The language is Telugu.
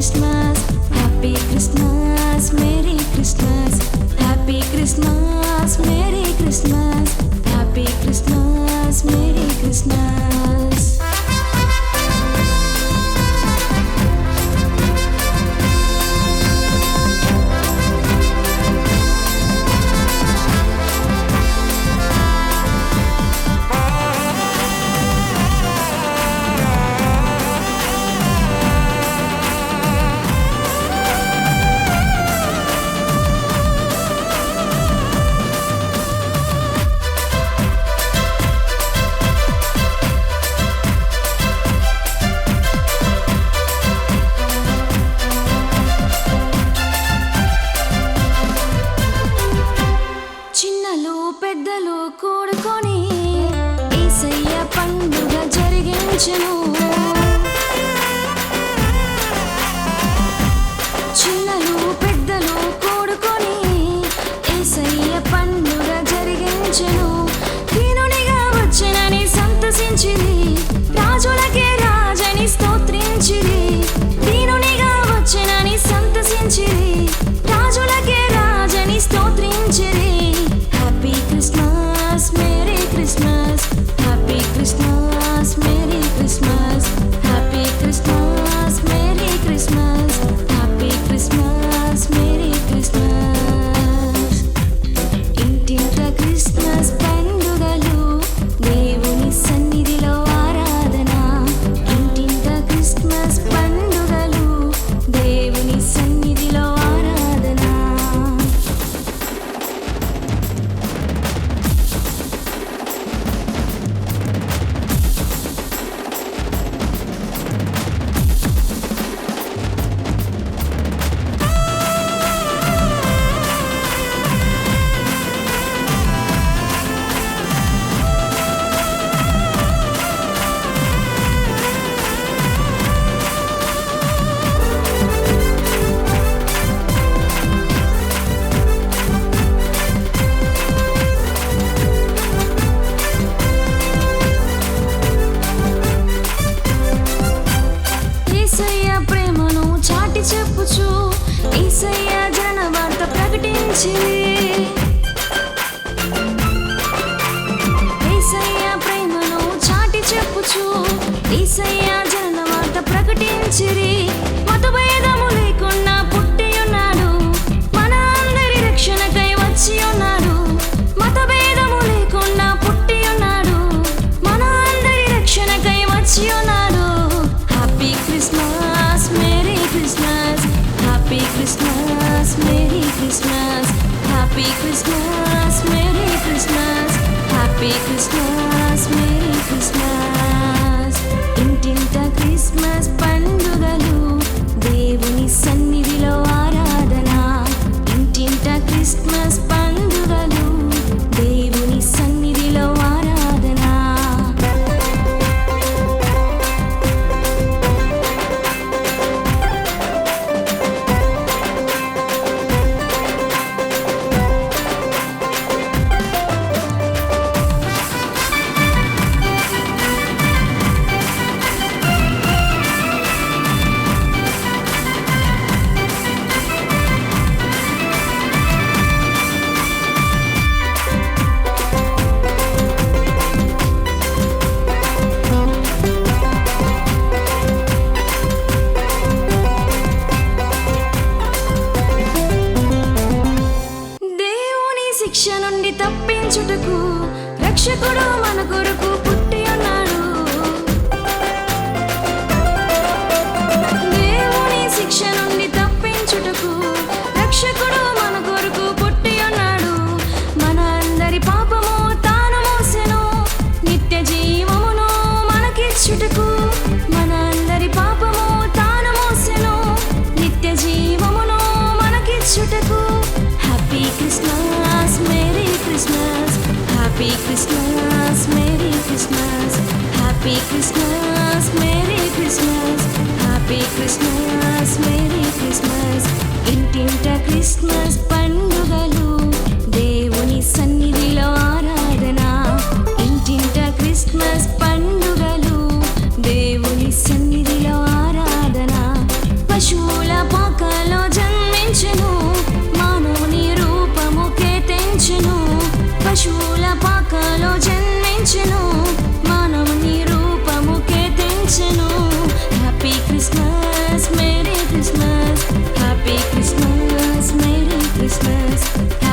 Christmas, Happy Christmas, Merry Christmas, Happy Christmas, Merry Christmas, Happy Christmas, Merry Christmas. పెద్దలు కూడుకొని యేసయ్య పండుగ జరిగించెను. చిన్నలు పెద్దలు కూడుకొని యేసయ్య పండుగ జరిగించెను. దీనునిగా వచ్చెనని సంతసించిరి, రాజులకే రాజని స్తోత్రించిరి. దీనునిగా వచ్చెనని సంతసించిరి, రాజులకే రాజని స్తోత్రించిరి. Happy Christmas, Merry Christmas, Happy Christmas, Merry Christmas, Happy Christmas, Merry Christmas, Happy Christmas, Merry Christmas. ఇంటింట క్రిస్మస్ పండుగలు, దేవుని సన్నిధిలో ఆరాధన. ఇంటింట క్రిస్మస్ పండుగలు, దేవుని సన్నిధిలో ఆరాధన. చెప్పుచు యేసయ్య జన వార్త ప్రకటించిరి. యేసయ్య ప్రేమను చాటి చెప్పుచు యేసయ్య జన వార్త ప్రకటించిరి. మతభేదము లేకుండా పుట్టి ఉన్నాడు, మన అందరి రక్షణకై వచ్చి ఉన్నాడు. మతభేదము లేకుండా పుట్టి ఉన్నాడు, మన అందరి రక్షణకై వచ్చి ఉన్నాడు. Happy Christmas, merry Christmas, Happy Christmas, Merry Christmas, Happy Christmas, Merry Christmas, Happy Christmas, Merry Christmas. ఇంటింట క్రిస్మస్ పండుగలు, దేవుని సన్నిధిలో ఆరాధన. ఇంటింట క్రిస్మస్ పండుగలు, దేవుని సన్నిధిలో ఆరాధన. శిక్ష నుండి తప్పించుటకు రక్షకుడు మన కొరకు పుట్టి ఉన్నాడు. దేవుని శిక్ష నుండి తప్పించుటకు రక్షకుడు మన కొరకు పుట్టి ఉన్నాడు. మన అందరి పాపము తాను మోసెను, నిత్య జీవమును మనకిచ్చుటకు. మన అందరి పాపము తాను మోసెను, నిత్య జీవమును మనకిచ్చుటకు. Happy Christmas, Merry Christmas, Happy Christmas, Merry Christmas, Happy Christmas, Merry Christmas, Happy Christmas, Merry Christmas. ఇంటింట క్రిస్మస్ పండుగలు, దేవుని సన్నిధిలో ఆరాధన. ఇంటింట క్రిస్మస్ పండుగలు, దేవుని సన్నిధిలో ఆరాధన. పశువుల Jesus.